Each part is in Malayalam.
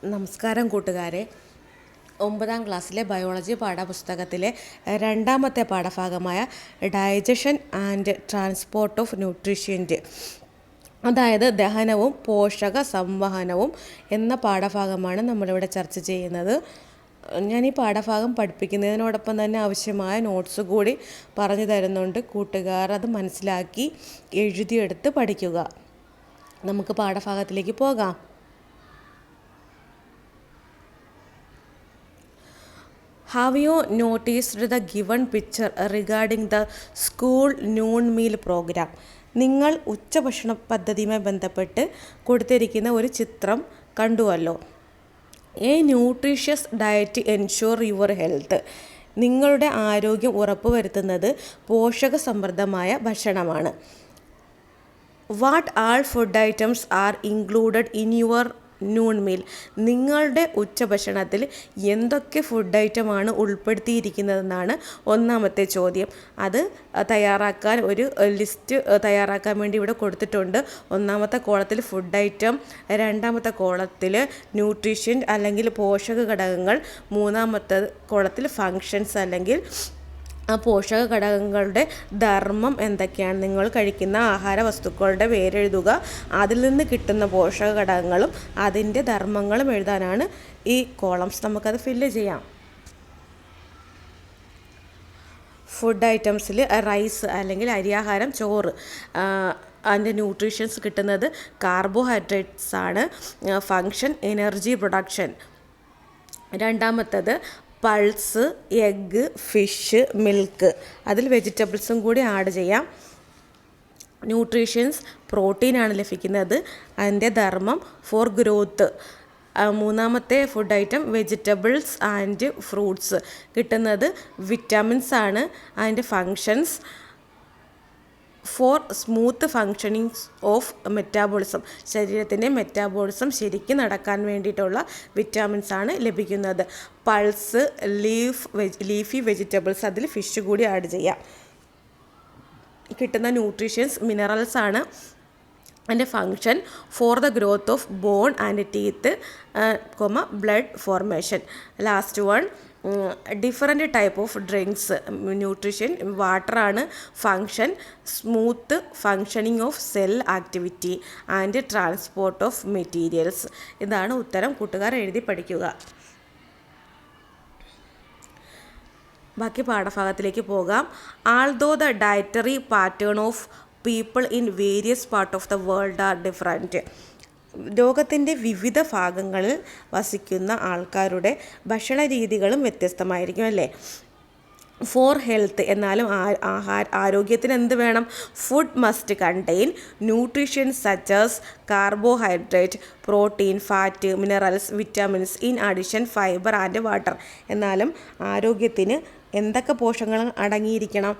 നമസ്കാരം കൂട്ടുകാരെ. 9ാം ക്ലാസ്സിലെ ബയോളജി പാഠപുസ്തകത്തിലെ രണ്ടാമത്തെ പാഠഭാഗമായ ഡൈജഷൻ ആൻഡ് ട്രാൻസ്പോർട്ട് ഓഫ് ന്യൂട്രീഷ്യൻറ്റ്, അതായത് ദഹനവും പോഷക സംവഹനവും എന്ന പാഠഭാഗമാണ് നമ്മളിവിടെ ചർച്ച ചെയ്യുന്നത്. ഞാൻ ഈ പാഠഭാഗം പഠിപ്പിക്കുന്നതിനോടൊപ്പം തന്നെ ആവശ്യമായ നോട്ട്സ് കൂടി പറഞ്ഞു തരുന്നുണ്ട്. കൂട്ടുകാർ അത് മനസ്സിലാക്കി എഴുതിയെടുത്ത് പഠിക്കുക. നമുക്ക് പാഠഭാഗത്തിലേക്ക് പോകാം. Have you noticed the given picture regarding the school noon meal program? നിങ്ങൾ ഉച്ചഭക്ഷണ പദ്ധതിയുമായി ബന്ധപ്പെട്ട് കൊടുത്തിരിക്കുന്ന ഒരു ചിത്രം കണ്ടുവല്ലോ. A nutritious diet ensure your health. നിങ്ങളുടെ ആരോഗ്യം ഉറപ്പുവരുത്തുന്നത് പോഷകസമൃദ്ധമായ ഭക്ഷണമാണ്. What all food items are included in your noon meal. നിങ്ങളുടെ ഉച്ചഭക്ഷണത്തിൽ എന്തൊക്കെ ഫുഡ് ഐറ്റമാണ് ഉൾപ്പെടുത്തിയിരിക്കുന്നതെന്നാണ് ഒന്നാമത്തെ ചോദ്യം. അത് തയ്യാറാക്കാൻ ഒരു ലിസ്റ്റ് തയ്യാറാക്കാൻ വേണ്ടി ഇവിടെ കൊടുത്തിട്ടുണ്ട്. ഒന്നാമത്തെ കോളത്തിൽ ഫുഡ് ഐറ്റം, രണ്ടാമത്തെ കോളത്തിൽ ന്യൂട്രീഷൻ അല്ലെങ്കിൽ പോഷക ഘടകങ്ങൾ, മൂന്നാമത്തെ കോളത്തിൽ ഫങ്ഷൻസ് അല്ലെങ്കിൽ ആ പോഷക ഘടകങ്ങളുടെ ധർമ്മം എന്തൊക്കെയാണ്. നിങ്ങൾ കഴിക്കുന്ന ആഹാര വസ്തുക്കളുടെ പേരെഴുതുക. അതിൽ നിന്ന് കിട്ടുന്ന പോഷക ഘടകങ്ങളും അതിൻ്റെ ധർമ്മങ്ങളും എഴുതാനാണ് ഈ കോളംസ്. നമുക്കത് ഫില്ല് ചെയ്യാം. ഫുഡ് ഐറ്റംസിൽ റൈസ് അല്ലെങ്കിൽ അരിയാഹാരം, ചോറ്, അതിൻ്റെ ന്യൂട്രീഷൻസ് കിട്ടുന്നത് കാർബോഹൈഡ്രേറ്റ്സ് ആണ്. Function energy production. രണ്ടാമത്തത് പൾസ്, എഗ്ഗ്, ഫിഷ്, മിൽക്ക്. അതിൽ വെജിറ്റബിൾസും കൂടി ആഡ് ചെയ്യാം. ന്യൂട്രീഷ്യൻസ് പ്രോട്ടീനാണ് ലഭിക്കുന്നത്. അതിൻ്റെ ധർമ്മം ഫോർ ഗ്രോത്ത്. മൂന്നാമത്തെ food item vegetables and fruits. കിട്ടുന്നത് വിറ്റാമിൻസ് ആണ്. അതിൻ്റെ functions for smooth functioning of metabolism. ശരീരത്തിൻ്റെ മെറ്റാബോളിസം ശരിക്കും നടക്കാൻ വേണ്ടിയിട്ടുള്ള വിറ്റാമിൻസ് ആണ് ലഭിക്കുന്നത്. പൾസ്, ലീഫി വെജിറ്റബിൾസ്, അതിൽ ഫിഷ് കൂടി ആഡ് ചെയ്യാം. കിട്ടുന്ന ന്യൂട്രീഷ്യൻസ് മിനറൽസ് ആണ്. അതിൻ്റെ function for the growth of bone and teeth, blood formation. Last one different type of drinks. Nutrition വാട്ടറാണ്. Function smooth functioning of cell activity and transport of materials. ഇതാണ് ഉത്തരം. കൂട്ടുകാർ എഴുതി പഠിക്കുക. ബാക്കി പാഠഭാഗത്തിലേക്ക് പോകാം. ആൾദോ the dietary pattern of people in various part of the world R different. ലോകത്തിൻ്റെ വിവിധ ഭാഗങ്ങളിൽ വസിക്കുന്ന ആൾക്കാരുടെ ഭക്ഷണ രീതികളും വ്യത്യസ്തമായിരിക്കും അല്ലേ. ഫോർ ഹെൽത്ത് എന്നാലും ആരോഗ്യത്തിന് എന്ത് വേണം? Food must contain nutrition such as carbohydrate, protein, fat, minerals, vitamins, in addition fibre and water. എന്നാലും ആരോഗ്യത്തിന് എന്തൊക്കെ പോഷകങ്ങൾ അടങ്ങിയിരിക്കണം?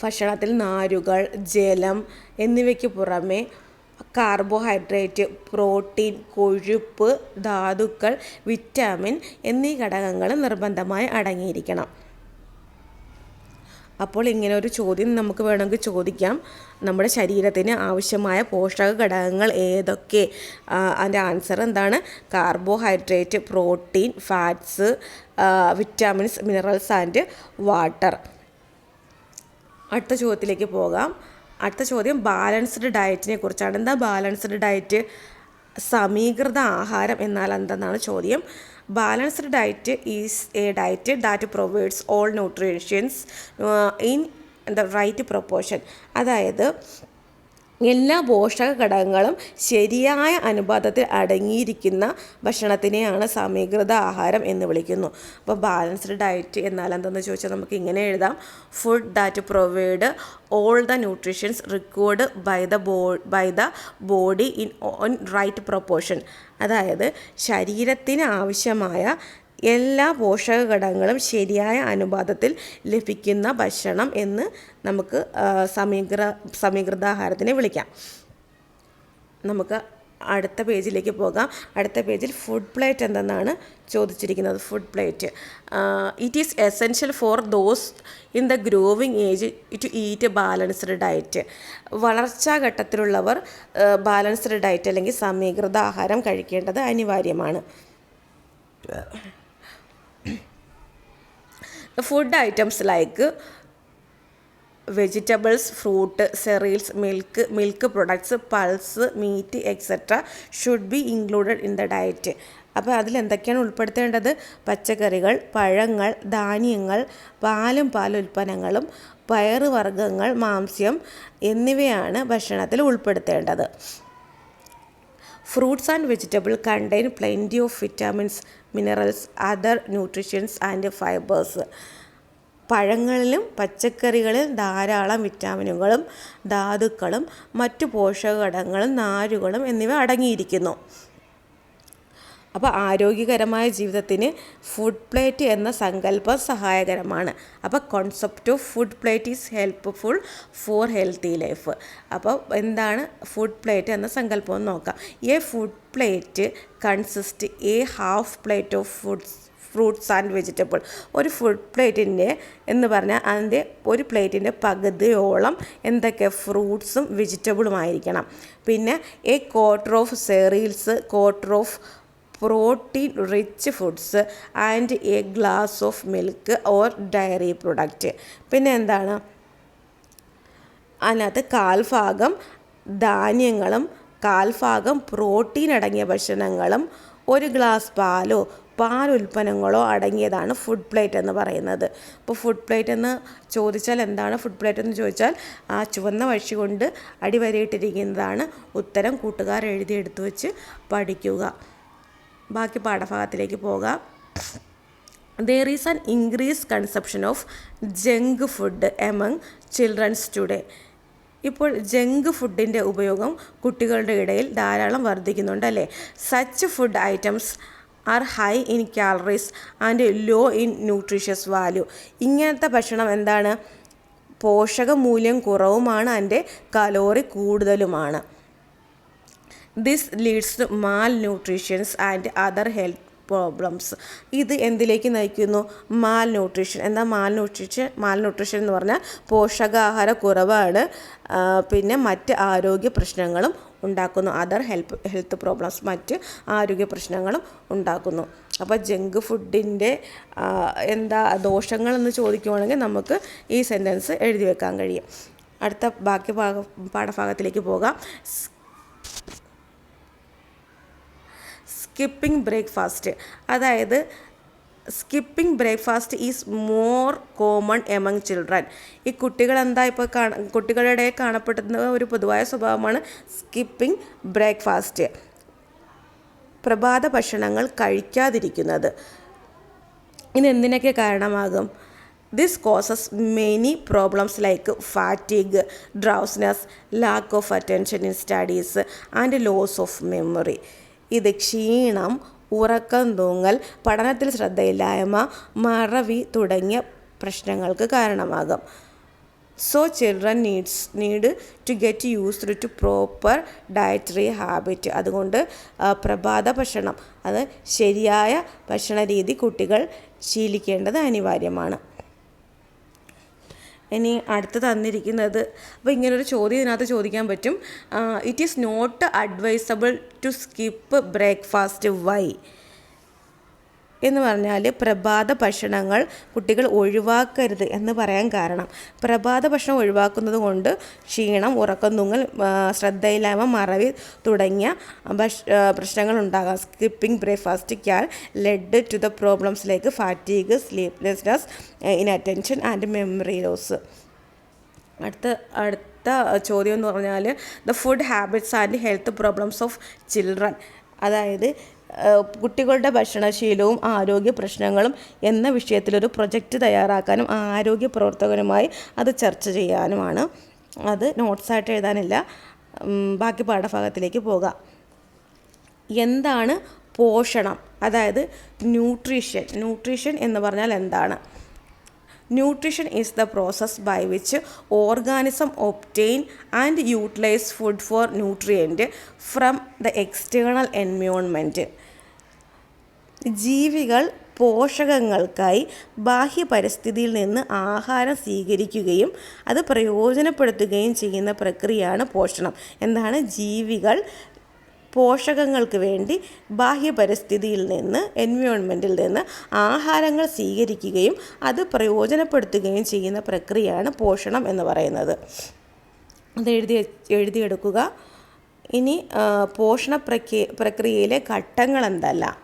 ഭക്ഷണത്തിൽ നാരുകൾ, ജലം എന്നിവയ്ക്ക് പുറമെ കാർബോഹൈഡ്രേറ്റ്, പ്രോട്ടീൻ, കൊഴുപ്പ്, ധാതുക്കൾ, വിറ്റാമിൻ എന്നീ ഘടകങ്ങൾ നിർബന്ധമായി അടങ്ങിയിരിക്കണം. അപ്പോൾ ഇങ്ങനെ ഒരു ചോദ്യം നമുക്ക് വേണമെങ്കിൽ ചോദിക്കാം. നമ്മുടെ ശരീരത്തിന് ആവശ്യമായ പോഷക ഘടകങ്ങൾ ഏതൊക്കെ? അതിൻ്റെ ആൻസർ എന്താണ്? Carbohydrate, protein, fats, vitamins, minerals and water. അടുത്ത ചോദ്യത്തിലേക്ക് പോകാം. അടുത്ത ചോദ്യം ബാലൻസ്ഡ് ഡയറ്റിനെ കുറിച്ചാണ്. എന്താ ബാലൻസ്ഡ് ഡയറ്റ്? സമീകൃത ആഹാരം എന്നാൽ എന്തെന്നാണ് ചോദ്യം. Balanced diet is a diet that provides all nutritions in the right proportion. അതായത് എല്ലാ പോഷക ഘടകങ്ങളും ശരിയായ അനുപാതത്തിൽ അടങ്ങിയിരിക്കുന്ന ഭക്ഷണത്തിനെയാണ് സമീകൃത ആഹാരം എന്ന് വിളിക്കുന്നു. അപ്പോൾ ബാലൻസ്ഡ് ഡയറ്റ് എന്നാൽ എന്തെന്ന് ചോദിച്ചാൽ നമുക്ക് ഇങ്ങനെ എഴുതാം. Food that provide all the nutritions required by the body in right proportion. അതായത് ശരീരത്തിന് ആവശ്യമായ എല്ലാ പോഷക ഘടകങ്ങളും ശരിയായ അനുപാതത്തിൽ ലഭിക്കുന്ന ഭക്ഷണം എന്ന് നമുക്ക് സമീകൃതാഹാരത്തിനെ വിളിക്കാം. നമുക്ക് അടുത്ത പേജിലേക്ക് പോകാം. അടുത്ത പേജിൽ ഫുഡ് പ്ലേറ്റ് എന്തെന്നാണ് ചോദിച്ചിരിക്കുന്നത്. Food plate it is essential for those in the growing age to eat balanced diet. വളർച്ചാഘട്ടത്തിലുള്ളവർ ബാലൻസ്ഡ് ഡയറ്റ് അല്ലെങ്കിൽ സമീകൃത ആഹാരം കഴിക്കേണ്ടത് അനിവാര്യമാണ്. Food items like vegetables, fruit, cereals, milk products, pulse, meat etcetera should be included in the diet. അപ്പോൾ അതിലെന്തൊക്കെയാണ് ഉൾപ്പെടുത്തേണ്ടത്? പച്ചക്കറികൾ, പഴങ്ങൾ, ധാന്യങ്ങൾ, പാലുൽപ്പന്നങ്ങളും പയറുവർഗ്ഗങ്ങൾ, മാംസ്യം എന്നിവയാണ് ഭക്ഷണത്തിൽ ഉൾപ്പെടുത്തേണ്ടത്. Fruits and vegetable contain plenty of vitamins, minerals, other nutrients and fibres. പഴങ്ങളിലും പച്ചക്കറികളിലും ധാരാളം വിറ്റാമിനുകളും ധാതുക്കളും മറ്റു പോഷകഘടകങ്ങളും നാരുകളും എന്നിവ അടങ്ങിയിരിക്കുന്നു. അപ്പോൾ ആരോഗ്യകരമായ ജീവിതത്തിന് ഫുഡ് പ്ലേറ്റ് എന്ന സങ്കല്പം സഹായകരമാണ്. അപ്പോൾ concept of food plate is helpful for healthy life. അപ്പോൾ എന്താണ് ഫുഡ് പ്ലേറ്റ് എന്ന സങ്കല്പം എന്ന് നോക്കാം. A food plate consist A half plate of fruits and vegetable. ഒരു ഫുഡ് പ്ലേറ്റിൻ്റെ എന്ന് പറഞ്ഞാൽ അതിൻ്റെ ഒരു പ്ലേറ്റിൻ്റെ പകുതിയോളം എന്തൊക്കെ ഫ്രൂട്ട്സും വെജിറ്റബിളും ആയിരിക്കണം. പിന്നെ a quarter of cereals, quarter of protein rich foods and a glass of milk or dairy product. പിന്നെ എന്താണ് അതിനകത്ത് കാൽഭാഗം ധാന്യങ്ങളും കാൽഭാഗം പ്രോട്ടീൻ അടങ്ങിയ ഭക്ഷണങ്ങളും ഒരു ഗ്ലാസ് പാലുൽപ്പന്നങ്ങളോ അടങ്ങിയതാണ് ഫുഡ് പ്ലേറ്റ് എന്ന് പറയുന്നത്. അപ്പോൾ ഫുഡ് പ്ലേറ്റ് എന്ന് ചോദിച്ചാൽ എന്താണ് ഫുഡ് പ്ലേറ്റ് എന്ന് ചോദിച്ചാൽ ആ ചുവന്ന വഴി കൊണ്ട് അടിവരയിട്ടിരിക്കുന്നതാണ് ഉത്തരം. കൂട്ടുകാർ എഴുതിയെടുത്ത് വെച്ച് പഠിക്കുക. ബാക്കി പാഠഭാഗത്തിലേക്ക് പോകാം. There is an increased consumption of junk food among children today. ഇപ്പോൾ ജങ്ക് ഫുഡിൻ്റെ ഉപയോഗം കുട്ടികളുടെ ഇടയിൽ ധാരാളം വർദ്ധിക്കുന്നുണ്ട് അല്ലേ? Such food items are high in calories and low in nutritious value. ഇങ്ങനത്തെ ഭക്ഷണം എന്താണ്? പോഷകമൂല്യം കുറവുമാണ്, അതിൻ്റെ കലോറി കൂടുതലുമാണ്. This leads to malnutrition and other health problems. ഇത് എന്തിലേക്ക് നയിക്കുന്നു? മാൽ ന്യൂട്രീഷൻ. എന്താ മാൽന്യൂട്രീഷൻ എന്ന് പറഞ്ഞാൽ പോഷകാഹാര കുറവാണ്, പിന്നെ മറ്റ് ആരോഗ്യ പ്രശ്നങ്ങളും ഉണ്ടാക്കുന്നു. അതർ ഹെൽത്ത് പ്രോബ്ലംസ്, മറ്റ് ആരോഗ്യ പ്രശ്നങ്ങളും ഉണ്ടാക്കുന്നു. അപ്പോൾ ജങ്ക് ഫുഡിൻ്റെ എന്താ ദോഷങ്ങളെന്ന് ചോദിക്കുവാണെങ്കിൽ നമുക്ക് ഈ സെൻറ്റൻസ് എഴുതി വെക്കാൻ കഴിയും. അടുത്ത ബാക്കി പാഠഭാഗത്തിലേക്ക് പോകാം. Skipping breakfast. അതായത് skipping breakfast is more common among children. ഈ കുട്ടികളെന്താ ഇപ്പോൾ കുട്ടികളുടെ കാണപ്പെടുന്ന ഒരു പൊതുവായ സ്വഭാവമാണ് സ്കിപ്പിംഗ് ബ്രേക്ക്ഫാസ്റ്റ്. പ്രഭാത ഭക്ഷണങ്ങൾ കഴിക്കാതിരിക്കുന്നത്. ഇതെന്തിനൊക്കെ കാരണമാകും? This causes many problems like fatigue, drowsiness, lack of attention in studies and loss of memory. ഇത് ക്ഷീണം, ഉറക്കം തൂങ്ങൽ, പഠനത്തിൽ ശ്രദ്ധയില്ലായ്മ, മറവി തുടങ്ങിയ പ്രശ്നങ്ങൾക്ക് കാരണമാകും. So children need to get used to proper dietary habit. അതുകൊണ്ട് പ്രഭാത ഭക്ഷണം, അത് ശരിയായ ഭക്ഷണ രീതി കുട്ടികൾ ശീലിക്കേണ്ടത് അനിവാര്യമാണ്. ഇനി അടുത്ത് തന്നിരിക്കുന്നത്, അപ്പോൾ ഇങ്ങനൊരു ചോദ്യം ഇതിനകത്ത് ചോദിക്കാൻ പറ്റും. It is not advisable to skip breakfast. Why എന്ന് പറഞ്ഞാൽ പ്രഭാത ഭക്ഷണങ്ങൾ കുട്ടികൾ ഒഴിവാക്കരുത് എന്ന് പറയാൻ കാരണം, പ്രഭാത ഭക്ഷണം ഒഴിവാക്കുന്നത് കൊണ്ട് ക്ഷീണം, ഉറക്കം തൂങ്ങൽ, ശ്രദ്ധയില്ലായ്മ, മറവി തുടങ്ങിയ പ്രശ്നങ്ങൾ ഉണ്ടാകാം. Skipping breakfast can lead to the problems like fatigue, sleeplessness, inattention and memory loss. അടുത്ത ചോദ്യം എന്ന് പറഞ്ഞാൽ the food habits and health problems of children. അതായത് കുട്ടികളുടെ ഭക്ഷണശീലവും ആരോഗ്യ പ്രശ്നങ്ങളും എന്ന വിഷയത്തിലൊരു പ്രൊജക്റ്റ് തയ്യാറാക്കാനും ആരോഗ്യ പ്രവർത്തകരുമായി അത് ചർച്ച ചെയ്യാനുമാണ്. അത് നോട്ട്സായിട്ട് എഴുതാനില്ല. ബാക്കി പാഠഭാഗത്തിലേക്ക് പോകാം. എന്താണ് പോഷണം? അതായത് ന്യൂട്രീഷൻ എന്ന് പറഞ്ഞാൽ എന്താണ്? Nutrition is the process by which organism obtain and utilise food for nutrient from the external environment. ജീവികൾ പോഷകങ്ങൾക്കായി ബാഹ്യ പരിസ്ഥിതിയിൽ നിന്ന് ആഹാരം സ്വീകരിക്കുകയും അത് പ്രയോജനപ്പെടുത്തുകയും ചെയ്യുന്ന പ്രക്രിയയാണ് പോഷണം. എന്താണ്? ജീവികൾ പോഷകങ്ങൾക്ക് വേണ്ടി ബാഹ്യ പരിസ്ഥിതിയിൽ നിന്ന്, എൻവയോൺമെൻറ്റിൽ നിന്ന് ആഹാരങ്ങൾ സ്വീകരിക്കുകയും അത് പ്രയോജനപ്പെടുത്തുകയും ചെയ്യുന്ന പ്രക്രിയയാണ് പോഷണം എന്ന് പറയുന്നത്. അത് എഴുതിയെടുക്കുക. ഇനി പോഷണ പ്രക്രിയയിലെ ഘട്ടങ്ങൾ എന്തെല്ലാം?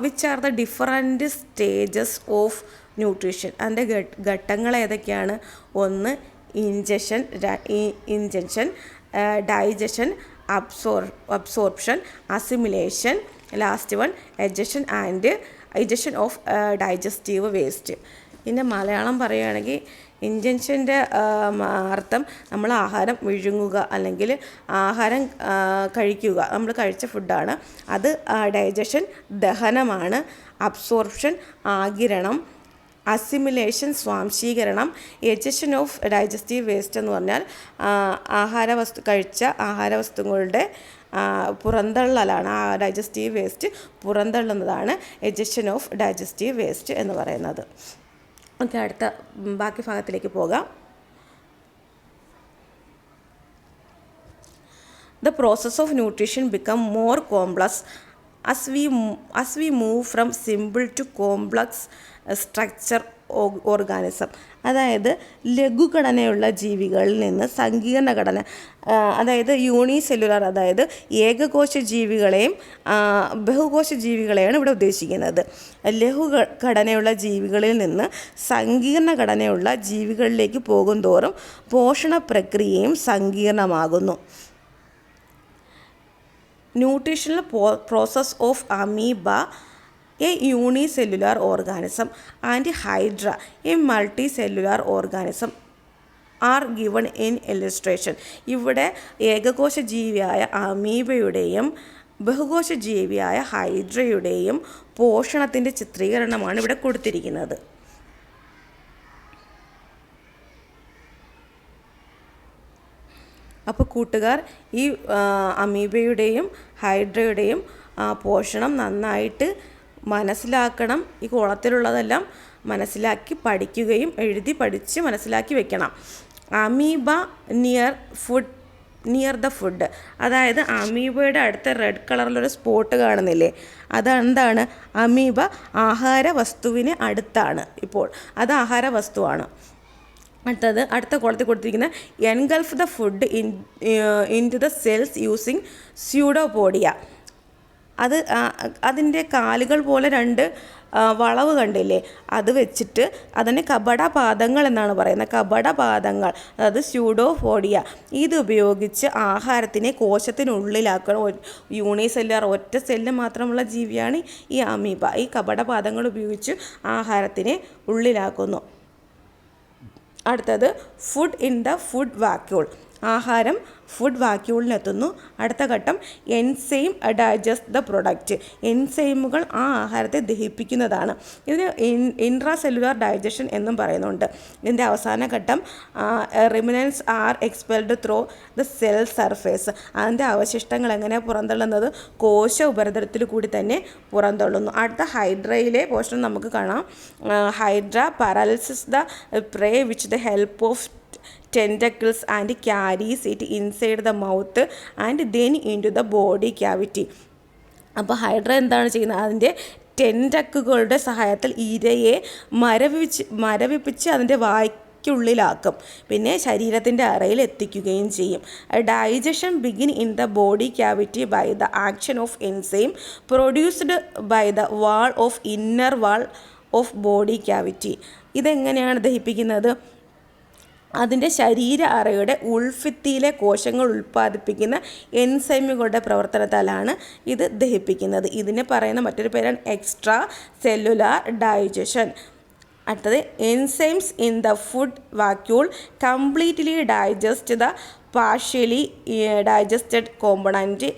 Which are the different stages of nutrition. അതിൻ്റെ ഘട്ടങ്ങൾ ഏതൊക്കെയാണ്? ഒന്ന് ingestion, digestion, absorption, assimilation, last one egestion of digestive waste. ഇതിൻ്റെ മലയാളം പറയുകയാണെങ്കിൽ ഇൻജെക്ഷൻ്റെ അർത്ഥം നമ്മൾ ആഹാരം വിഴുങ്ങുക അല്ലെങ്കിൽ ആഹാരം കഴിക്കുക, നമ്മൾ കഴിച്ച ഫുഡാണ്. അത് ഡൈജഷൻ ദഹനമാണ്. അബ്സോർപ്ഷൻ ആഗിരണം, അസിമിലേഷൻ സ്വാംശീകരണം, എജഷൻ ഓഫ് ഡൈജസ്റ്റീവ് വേസ്റ്റ് എന്ന് പറഞ്ഞാൽ കഴിച്ച ആഹാരവസ്തുക്കളുടെ പുറന്തള്ളലാണ്. ഡൈജസ്റ്റീവ് വേസ്റ്റ് പുറന്തള്ളുന്നതാണ് എജഷൻ ഓഫ് ഡൈജസ്റ്റീവ് വേസ്റ്റ് എന്ന് പറയുന്നത്. ഓക്കെ, അടുത്ത ബാക്കി ഭാഗത്തിലേക്ക് പോകാം. The process of nutrition become more complex as we move from simple to complex structure organism. അതായത് ലഘുഘടനയുള്ള ജീവികളിൽ നിന്ന് സങ്കീർണ ഘടന, അതായത് യൂണിസെല്ലുലാർ, അതായത് ഏകകോശ ജീവികളെയും ബഹുകോശ ജീവികളെയാണ് ഇവിടെ ഉദ്ദേശിക്കുന്നത്. ലഘുഘടനയുള്ള ജീവികളിൽ നിന്ന് സങ്കീർണ ഘടനയുള്ള ജീവികളിലേക്ക് പോകുന്തോറും പോഷണ പ്രക്രിയയും സങ്കീർണമാകുന്നു. Nutritional process of amoeba, a unicellular organism, and hydra, a multicellular organism are given in illustration. ഇവിടെ ഏകകോശ ജീവിയായ അമീബയുടെയും ബഹുകോശ ജീവിയായ ഹൈഡ്രയുടെയും പോഷണത്തിൻ്റെ ചിത്രീകരണമാണ് ഇവിടെ കൊടുത്തിരിക്കുന്നത്. അപ്പോൾ കൂട്ടുകാർ, ഈ അമീബയുടെയും ഹൈഡ്രയുടെയും പോഷണം നന്നായിട്ട് മനസ്സിലാക്കണം. ഈ കോളത്തിലുള്ളതെല്ലാം മനസ്സിലാക്കി പഠിക്കുകയും എഴുതി പഠിച്ച് മനസ്സിലാക്കി വെക്കണം. അമീബ നിയർ ദ ഫുഡ്, അതായത് അമീബയുടെ അടുത്ത റെഡ് കളറിലൊരു സ്പോട്ട് കാണുന്നില്ലേ, അതെന്താണ്? അമീബ ആഹാര വസ്തുവിന് അടുത്താണ്. ഇപ്പോൾ അത് ആഹാര വസ്തുവാണ്. അടുത്ത കോളത്തിൽ കൊടുത്തിരിക്കുന്ന engulf the food into the cells using pseudopodia. അതിൻ്റെ കാലുകൾ പോലെ രണ്ട് വളവ് കണ്ടില്ലേ, അത് വെച്ചിട്ട് അതിന് കപടപാദങ്ങൾ എന്നാണ് പറയുന്നത്. കപടപാദങ്ങൾ, അതായത് സ്യൂഡോപോഡിയ, ഇത് ഉപയോഗിച്ച് ആഹാരത്തിനെ കോശത്തിനുള്ളിലാക്കണം. യൂണിസെല്ലുലാർ, ഒറ്റ സെല്ല് മാത്രമുള്ള ജീവിയാണ് ഈ അമീബ. ഈ കപടപാദങ്ങൾ ഉപയോഗിച്ച് ആഹാരത്തിനെ ഉള്ളിലാക്കുന്നു. അടുത്തത് food in the food vacuole, ആഹാരം ഫുഡ് വാക്യൂളിനെത്തുന്നു. അടുത്ത ഘട്ടം എൻസൈം ഡൈജസ്റ്റ് ദ പ്രൊഡക്റ്റ്, എൻസൈമുകൾ ആ ആഹാരത്തെ ദഹിപ്പിക്കുന്നതാണ്. ഇതിന് ഇൻട്രാ സെല്ലുലാർ ഡൈജഷൻ എന്നും പറയുന്നുണ്ട്. ഇതിൻ്റെ അവസാന ഘട്ടം remnants are expelled through the cell surface, അതിൻ്റെ അവശിഷ്ടങ്ങൾ എങ്ങനെയാണ് പുറന്തള്ളുന്നത്? കോശ ഉപരിതലത്തിൽ കൂടി തന്നെ പുറന്തള്ളുന്നു. അടുത്ത ഹൈഡ്രയിലെ പോർഷൻ നമുക്ക് കാണാം. Hydra paralysis the prey which the help of tentacles and carries it inside the mouth and then into the body cavity. അപ്പോൾ ഹൈഡ്ര എന്താണ് ചെയ്യുന്നത്? അതിൻ്റെ ടെൻറ്റക്കുകളുടെ സഹായത്തിൽ ഇരയെ മരവിപ്പിച്ച് അതിൻ്റെ വായ്ക്കുള്ളിലാക്കും, പിന്നെ ശരീരത്തിൻ്റെ അറയിൽ എത്തിക്കുകയും ചെയ്യും. Digestion begin in the body cavity by the action of enzyme produced by the wall of inner wall of body cavity. ഇതെങ്ങനെയാണ് ദഹിപ്പിക്കുന്നത്? അതിൻ്റെ ശരീര അറയുടെ ഉൾഭിത്തിയിലെ കോശങ്ങൾ ഉൽപ്പാദിപ്പിക്കുന്ന എൻസൈമുകളുടെ പ്രവർത്തനത്താലാണ് ഇത് ദഹിപ്പിക്കുന്നത്. ഇതിനെ പറയുന്ന മറ്റൊരു പേരാണ് എക്സ്ട്രാ സെല്ലുലാർ ഡൈജഷൻ. അടുത്തത് enzymes in the food vacuole completely digest the partially digested component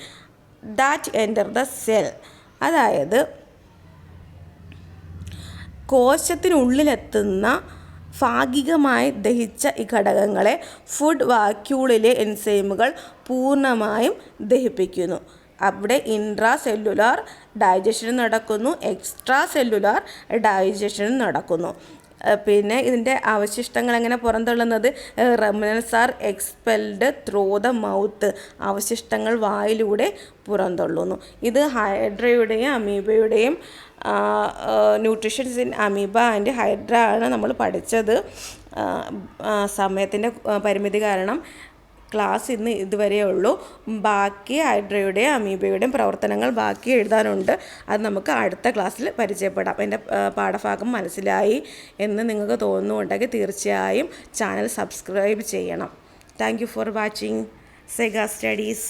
that enter the cell. അതായത് കോശത്തിനുള്ളിലെത്തുന്ന ഭാഗികമായി ദഹിച്ച ഈ ഘടകങ്ങളെ ഫുഡ് വാക്യൂളിലെ എൻസൈമുകൾ പൂർണ്ണമായും ദഹിപ്പിക്കുന്നു. അവിടെ ഇൻട്രാ സെല്ലുലാർ ഡൈജഷനും നടക്കുന്നു, എക്സ്ട്രാ സെല്ലുലാർ ഡൈജഷനും നടക്കുന്നു. പിന്നെ ഇതിൻ്റെ അവശിഷ്ടങ്ങൾ എങ്ങനെ പുറന്തള്ളുന്നത്? Remnants are expelled through the mouth. അവശിഷ്ടങ്ങൾ വായിലൂടെ പുറന്തള്ളുന്നു. ഇത് ഹൈഡ്രയുടെയും അമീബയുടെയും nutritions in amoeba and hydra ആണ് നമ്മൾ പഠിച്ചത്. സമയത്തിൻ്റെ പരിമിതി കാരണം ക്ലാസ് ഇന്ന് ഇതുവരെ ഉള്ളൂ. ബാക്കി ഹൈഡ്രയുടെയും അമീബയുടെയും പ്രവർത്തനങ്ങൾ ബാക്കി എഴുതാനുണ്ട്. അത് നമുക്ക് അടുത്ത ക്ലാസ്സിൽ പരിചയപ്പെടാം. എൻ്റെ പാഠഭാഗം മനസ്സിലായി എന്ന് നിങ്ങൾക്ക് തോന്നുന്നുണ്ടെങ്കിൽ തീർച്ചയായും ചാനൽ സബ്സ്ക്രൈബ് ചെയ്യണം. Thank you for watching Sega studies.